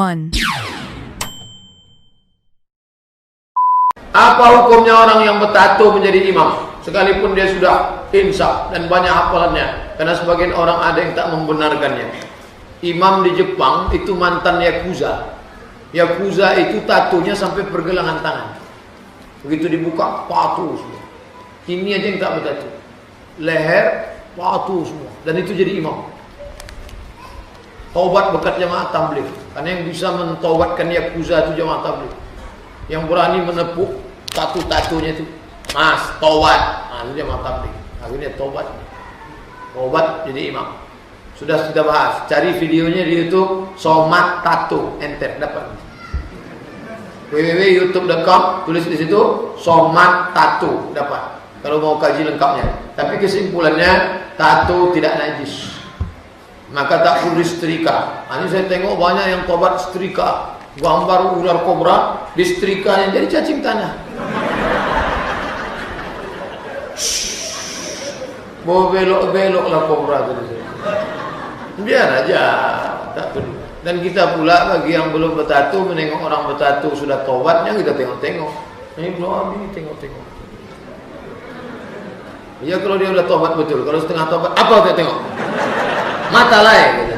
1. Apa hukumnya orang yang bertato menjadi imam sekalipun dia sudah insaf dan banyak hafalannya? Karena sebagian orang ada yang tak membenarkannya. Imam di Jepang itu mantan Yakuza. Yakuza itu tatonya sampai pergelangan tangan. Begitu dibuka, tato semua. Ini aja yang tak bertato. Leher, tato semua. Dan itu jadi imam. Taubat berkat jamaah tabligh. Karena yang bisa mentaubatkan Yakuza itu jamaah tabligh. Yang berani menepuk tato-tatonya itu, mas, taubat. Nah, itu jamaah tabligh. Akhirnya taubat. Taubat jadi imam. Sudah kita bahas. Cari videonya di YouTube, Somad Tato, enter dapat. www.youtube.com, tulis di situ Somad Tato, dapat. Kalau mau kaji lengkapnya. Tapi kesimpulannya, tato tidak najis. Maka tak perlu disetrika. Ini saya tengok banyak yang tobat setrika. Gambar ular kobra, disetrikanya jadi cacing tanah. Mau belok-belok lah kobra tadi. Biar aja, tak perlu. Dan kita pula bagi yang belum bertato, menengok orang bertato sudah tobatnya kita tengok-tengok. Ini belum ini tengok-tengok. Ya kalau dia udah tobat betul, kalau setengah tobat apa kita tengok? Mata lain gitu.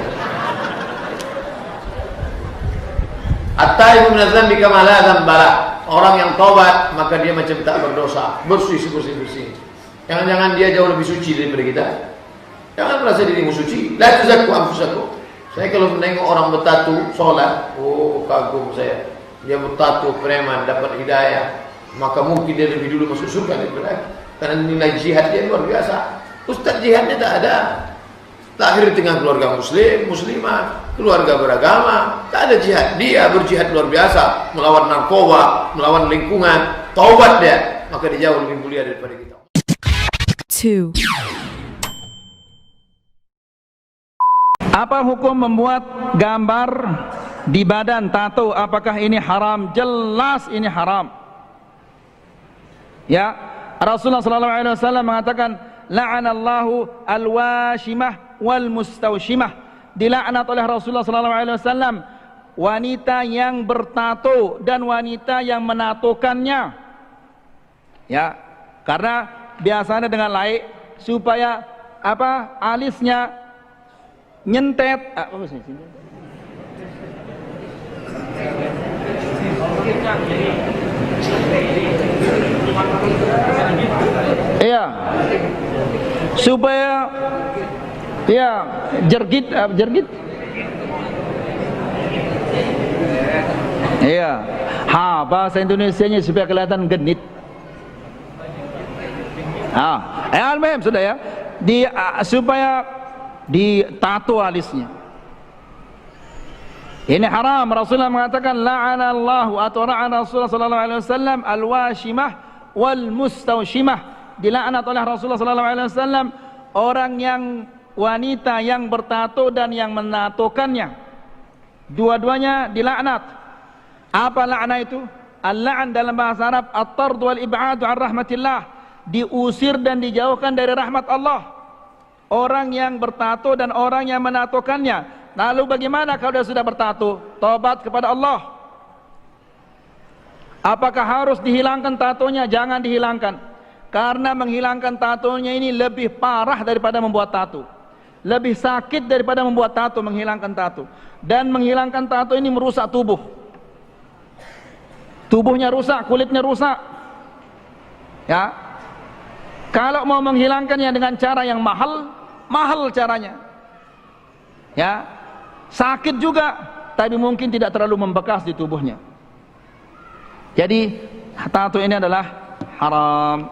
At-taibu minadz-dzambi kama la dzambala. Orang yang tobat maka dia macam tak berdosa, bersih bersih. Jangan-jangan dia jauh lebih suci daripada kita. Jangan merasa dirimu suci. La tuzakku anfusakum. Saya kalau menengok orang bertato sholat, oh kagum saya. Dia bertato preman dapat hidayah, maka mungkin dia lebih dulu masuk surga daripada aku. Karena nilai jihad dia luar biasa. Ustaz jihadnya tak ada. Lahir di tengah keluarga muslim, muslimah, keluarga beragama, tak ada jihad. Dia berjihad luar biasa, melawan narkoba, melawan lingkungan, taubat dia, maka dia jauh lebih mulia daripada kita. 2. Apa hukum membuat gambar di badan tato? Apakah ini haram? Jelas ini haram. Ya, Rasulullah SAW mengatakan, la'anallahu al-washimah wal mustawshimah. Dilaknat oleh Rasulullah SAW wanita yang bertato dan wanita yang menatokannya. Ya, karena biasanya dengan laik supaya apa? Alisnya nyentet. Iya. Supaya ya jergit. Iya. Bahasa Indonesianya supaya kelihatan genit. Al-muhim sudah ya. Supaya ditato alisnya. Ini haram. Rasulullah mengatakan la'anallahu atau la'ana Rasulullah sallallahu alaihi wasallam al-washimah wal mustawshimah. Dilaknat oleh Rasulullah sallallahu alaihi wasallam orang yang wanita yang bertato dan yang menatokannya. Dua-duanya dilaknat. Apa laknat itu? Al-la'an dalam bahasa Arab at-tard wal ib'ad 'an rahmatillah, diusir dan dijauhkan dari rahmat Allah. Orang yang bertato dan orang yang menatokannya. Lalu bagaimana kalau dia sudah bertato? Tobat kepada Allah. Apakah harus dihilangkan tatonya? Jangan dihilangkan. Karena menghilangkan tatonya ini lebih parah daripada membuat tato. Lebih sakit daripada membuat tato, menghilangkan tato. Dan menghilangkan tato ini merusak tubuh. Tubuhnya rusak, kulitnya rusak. Ya. Kalau mau menghilangkannya dengan cara yang mahal caranya. Ya. Sakit juga, tapi mungkin tidak terlalu membekas di tubuhnya. Jadi, tato ini adalah haram.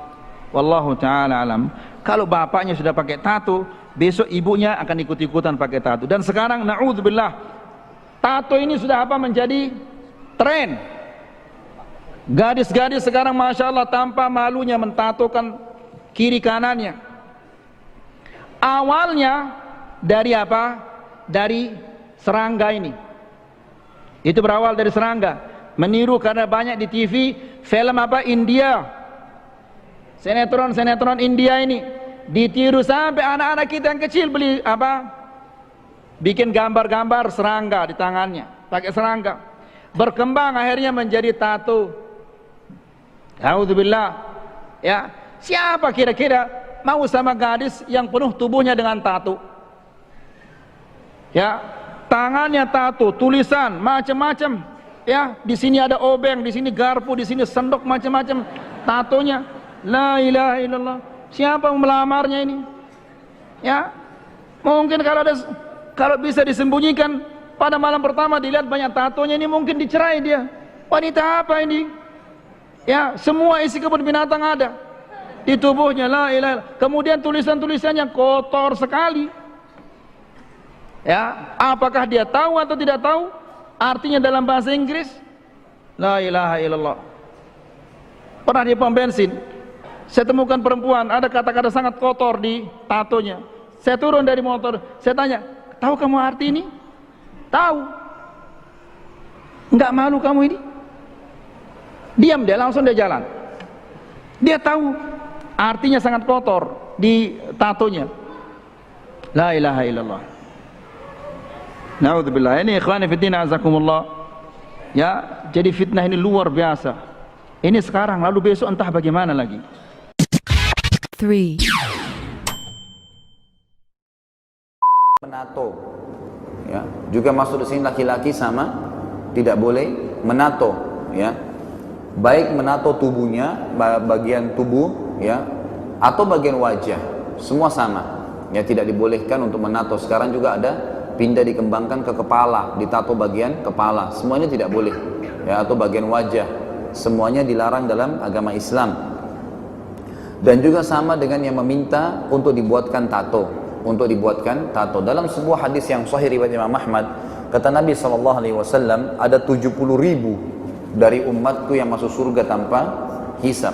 Wallahu ta'ala alam. Kalau bapaknya sudah pakai tato, besok ibunya akan ikut-ikutan pakai tato. Dan sekarang na'udzubillah, tato ini sudah menjadi tren. Gadis-gadis sekarang Masya Allah tanpa malunya mentatokan kiri kanannya. Awalnya dari apa? Dari serangga ini. Itu berawal dari serangga. Meniru karena banyak di TV film India. Sinetron India ini ditiru sampai anak-anak kita yang kecil beli bikin gambar-gambar serangga di tangannya. pakai serangga. Berkembang akhirnya menjadi tato. A'udzubillah. Ya, siapa kira-kira mau sama gadis yang penuh tubuhnya dengan tato? Ya, tangannya tato, tulisan macam-macam. Ya, di sini ada obeng, di sini garpu, di sini sendok, macam-macam tatonya. La ilaha illallah. Siapa yang melamarnya ini? Ya, mungkin kalau bisa disembunyikan pada malam pertama dilihat banyak tatonya, ini mungkin dicerai dia. Wanita apa ini? Ya, semua isi kebun binatang ada di tubuhnya. La ilaha illallah. Kemudian tulisan-tulisannya kotor sekali. Ya, apakah dia tahu atau tidak tahu artinya dalam bahasa Inggris? La ilaha illallah. Pernah di pom bensin, saya temukan perempuan ada kata-kata sangat kotor di tatonya. Saya turun dari motor, saya tanya, tahu kamu arti ini? Tahu. Enggak malu kamu ini? Diam dia, langsung dia jalan. Dia tahu artinya sangat kotor di tatonya. La ilaha illallah. Na'udzubillah. Ini ikhwani fiddin azakumullah. Ya, jadi fitnah ini luar biasa. Ini sekarang, lalu besok entah bagaimana lagi. 3, Menato, ya, juga masuk di sini laki-laki sama tidak boleh menato, ya, baik menato tubuhnya, bagian tubuh, ya, atau bagian wajah, semua sama, ya, tidak dibolehkan untuk menato. Sekarang juga ada pindah dikembangkan ke kepala, ditato bagian kepala, semuanya tidak boleh, ya, atau bagian wajah, semuanya dilarang dalam agama Islam. Dan juga sama dengan yang meminta untuk dibuatkan tato, dalam sebuah hadis yang sahih riwayat Imam Ahmad, kata Nabi SAW, ada 70.000 dari umatku yang masuk surga tanpa hisab.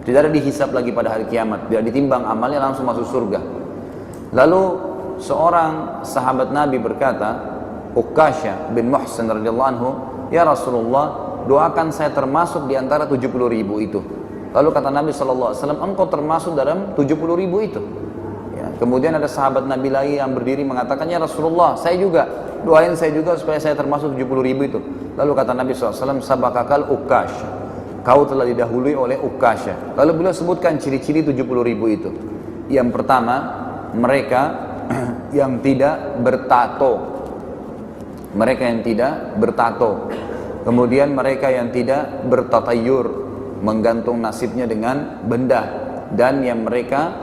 Tidak ada dihisab lagi pada hari kiamat, tidak ditimbang amalnya, langsung masuk surga. Lalu seorang sahabat Nabi berkata, Uqasha bin Muhsin radhiyallahu anhu, ya Rasulullah, doakan saya termasuk di antara 70.000 itu. Lalu kata Nabi SAW, engkau termasuk dalam 70.000 itu. Ya, kemudian ada sahabat Nabi lain yang berdiri mengatakan, ya Rasulullah, saya juga, doain saya juga supaya saya termasuk 70.000 itu. Lalu kata Nabi SAW, sabakakal Uqash, kau telah didahului oleh Uqasha. Lalu beliau sebutkan ciri-ciri 70.000 itu. Yang pertama, mereka yang tidak bertato. Kemudian mereka yang tidak bertatayur, menggantung nasibnya dengan benda, dan mereka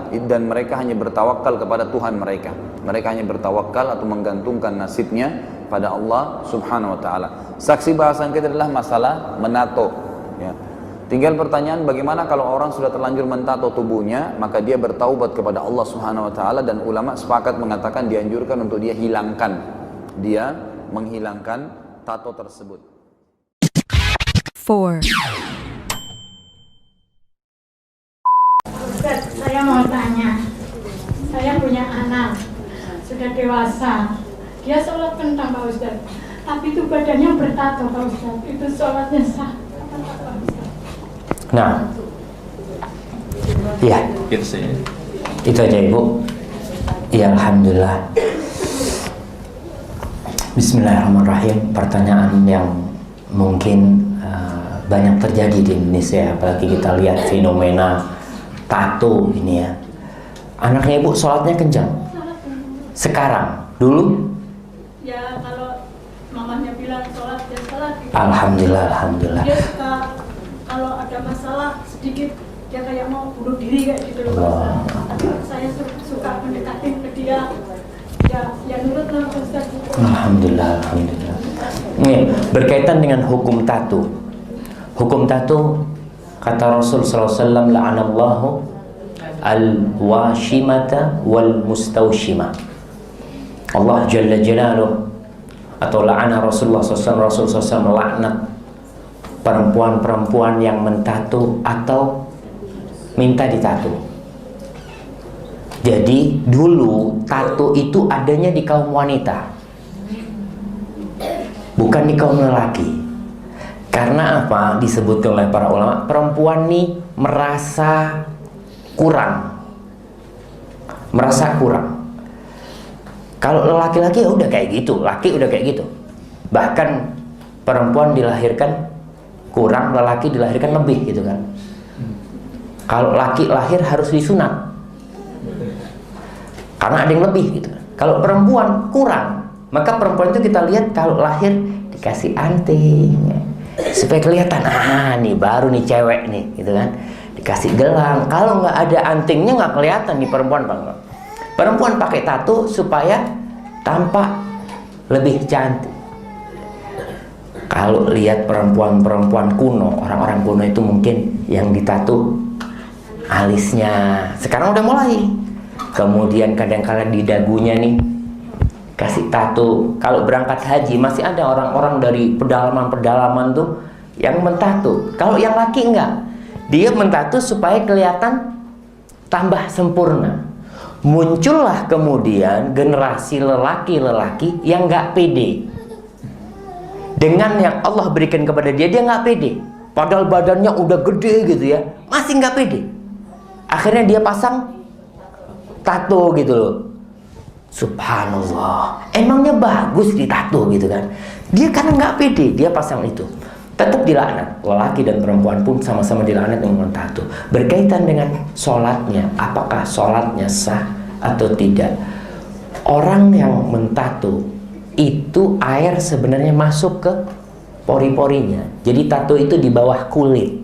hanya bertawakal kepada Tuhan mereka. Mereka hanya bertawakal atau menggantungkan nasibnya pada Allah Subhanahu wa taala. Saksi bahasan kita adalah masalah menato, ya. Tinggal pertanyaan, bagaimana kalau orang sudah terlanjur mentato tubuhnya, maka dia bertaubat kepada Allah Subhanahu wa taala, dan ulama sepakat mengatakan dianjurkan untuk dia menghilangkan tato tersebut. 4, Ustaz, saya mau tanya, saya punya anak, sudah dewasa, dia sholat kentang Pak Ustaz, tapi itu badannya bertato Pak Ustaz, itu sholatnya sah apa Pak Ustaz? Nah, iya, itu aja Ibu. Ya Alhamdulillah. Bismillahirrahmanirrahim. Pertanyaan yang mungkin banyak terjadi di Indonesia, apalagi kita lihat fenomena tato ini ya. Anaknya Ibu sholatnya kencang sekarang, dulu? Ya kalau mamanya bilang sholat, dia sholat gitu. Alhamdulillah. Dia suka, kalau ada masalah sedikit, dia kayak mau bunuh diri kayak gitu loh. Saya suka mendekatin ke dia, ya nurut lah Ustaz. Alhamdulillah. Nih, berkaitan dengan hukum tato. Hukum tato, kata Rasul SAW, la'anallahu al-washimata wal-mustawshimah. Allah Jalla Jalaluh, atau la'ana Rasulullah SAW melaknat perempuan-perempuan yang mentato atau minta ditato. Jadi dulu tato itu adanya di kaum wanita, bukan di kaum lelaki. Karena apa? Disebutkan oleh para ulama, perempuan nih merasa kurang. Kalau laki-laki ya udah kayak gitu, laki udah kayak gitu. Bahkan perempuan dilahirkan kurang, lelaki dilahirkan lebih gitu kan. Kalau laki lahir harus disunat karena ada yang lebih gitu. Kalau perempuan kurang, maka perempuan itu kita lihat kalau lahir dikasih anting supaya kelihatan, nih baru nih cewek nih gitu kan. Dikasih gelang. Kalau nggak ada antingnya nggak kelihatan nih perempuan bang. Perempuan pakai tato supaya tampak lebih cantik. Kalau lihat perempuan-perempuan kuno, orang-orang kuno itu mungkin yang ditato alisnya. Sekarang udah mulai. Kemudian kadang-kadang di dagunya nih kasih tato. Kalau berangkat haji masih ada orang-orang dari pedalaman-pedalaman tuh yang mentato. Kalau yang laki enggak, dia mentato supaya kelihatan tambah sempurna. Muncullah kemudian generasi lelaki-lelaki yang enggak pede dengan yang Allah berikan kepada dia. Dia nggak pede, padahal badannya udah gede gitu ya, masih nggak pede. Akhirnya dia pasang tato gitu loh. Subhanallah, emangnya bagus ditato gitu kan. Dia karena nggak pede, dia pasang itu. Tetap dilaknat. Lelaki dan perempuan pun sama-sama dilaknat dengan tato. Berkaitan dengan sholatnya, apakah sholatnya sah atau tidak. Orang yang mentato itu air sebenarnya masuk ke pori-porinya. Jadi tato itu di bawah kulit.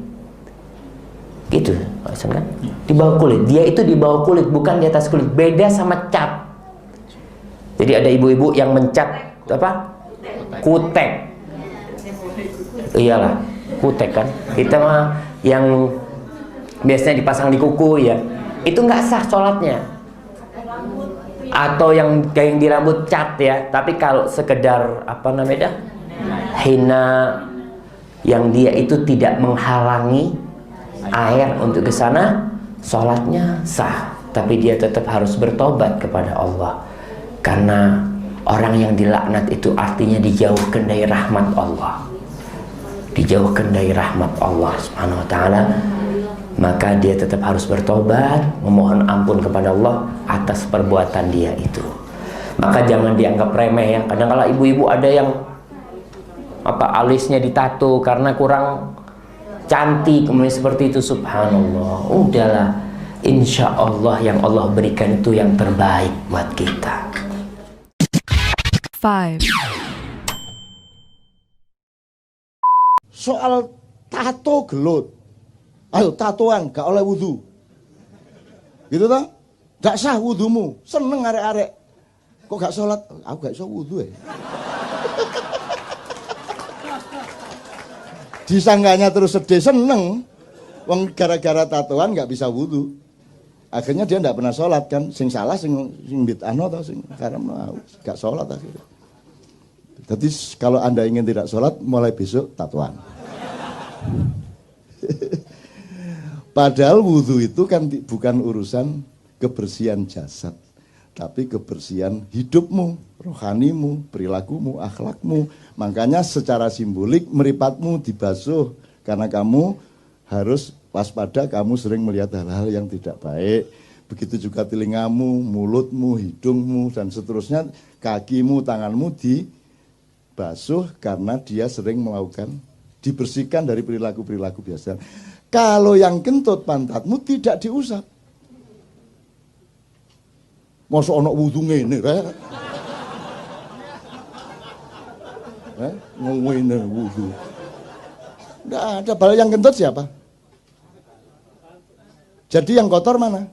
Gitu, kan? Di bawah kulit. Dia itu di bawah kulit, bukan di atas kulit. Beda sama cat. Jadi ada ibu-ibu yang mencat apa? Kutek. Iyalah, kutek kan. Kita mah yang biasanya dipasang di kuku ya. Itu nggak sah sholatnya. Atau yang di rambut cat ya. Tapi kalau sekedar apa namanya, hina, yang dia itu tidak menghalangi air untuk ke sana, sholatnya sah. Tapi dia tetap harus bertobat kepada Allah. Karena orang yang dilaknat itu artinya dijauhkan dari rahmat Allah. Dijauhkan dari rahmat Allah Subhanahu wa ta'ala. Maka dia tetap harus bertobat, memohon ampun kepada Allah atas perbuatan dia itu. Maka jangan dianggap remeh ya. Kadang-kala ibu-ibu ada yang apa alisnya ditato karena kurang cantik, kemudian seperti itu. Subhanallah, udahlah, insya Allah yang Allah berikan itu yang terbaik buat kita. 5. Soal tato gelut. Ayo tatoan gak oleh wudu. Gitu toh? Gak sah wudumu. Seneng arek-arek. Kok gak sholat? Aku gak iso wudu ya. Disangganya terus sedih, seneng. Wong gara-gara tatoan gak bisa wudu. Akhirnya dia gak pernah sholat kan. Sing salah sing bid'ahno atau sing karena gak sholat akhirnya. Jadi kalau Anda ingin tidak sholat, mulai besok tatoan. Padahal wudhu itu kan bukan urusan kebersihan jasad, tapi kebersihan hidupmu, rohanimu, perilakumu, akhlakmu. Makanya secara simbolik meripatmu dibasuh, karena kamu harus waspada, kamu sering melihat hal-hal yang tidak baik. Begitu juga telingamu, mulutmu, hidungmu, dan seterusnya, kakimu, tanganmu dibasuh karena dia sering melakukan, dibersihkan dari perilaku-perilaku biasa. Kalau yang kentut pantatmu tidak diusap. Masa ana wudu ngene rek. Ngene wudu. Enggak ada. Bala yang kentut siapa? Jadi yang kotor mana?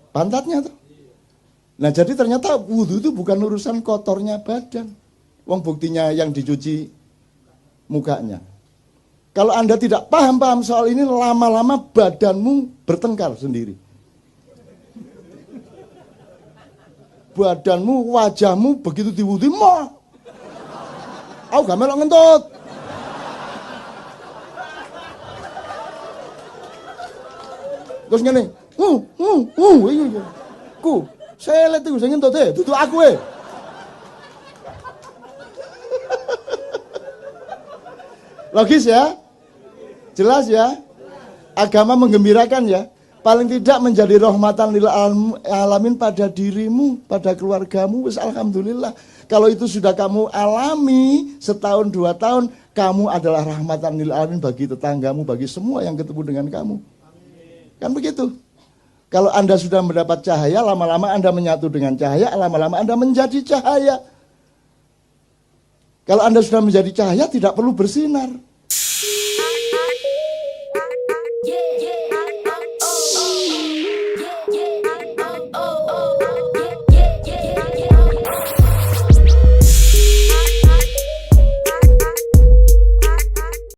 Pantatnya tuh. Nah, jadi ternyata wudu itu bukan urusan kotornya badan. Wong buktinya yang dicuci mukanya. Kalau Anda tidak paham soal ini, lama-lama badanmu bertengkar sendiri. Badanmu, wajahmu begitu diwudhi, aku gak melok ngentut. Terus ngene, iya. Ku, saya lihat itu, saya ngentut duduk aku Logis ya? Jelas ya? Agama menggembirakan ya? paling tidak menjadi rahmatan lil alamin pada dirimu, pada keluargamu, wis alhamdulillah. Kalau itu sudah kamu alami setahun 2 tahun, kamu adalah rahmatan lil alamin bagi tetanggamu, bagi semua yang ketemu dengan kamu. Kan begitu. Kalau Anda sudah mendapat cahaya, lama-lama Anda menyatu dengan cahaya, lama-lama Anda menjadi cahaya. Kalau Anda sudah menjadi cahaya, tidak perlu bersinar.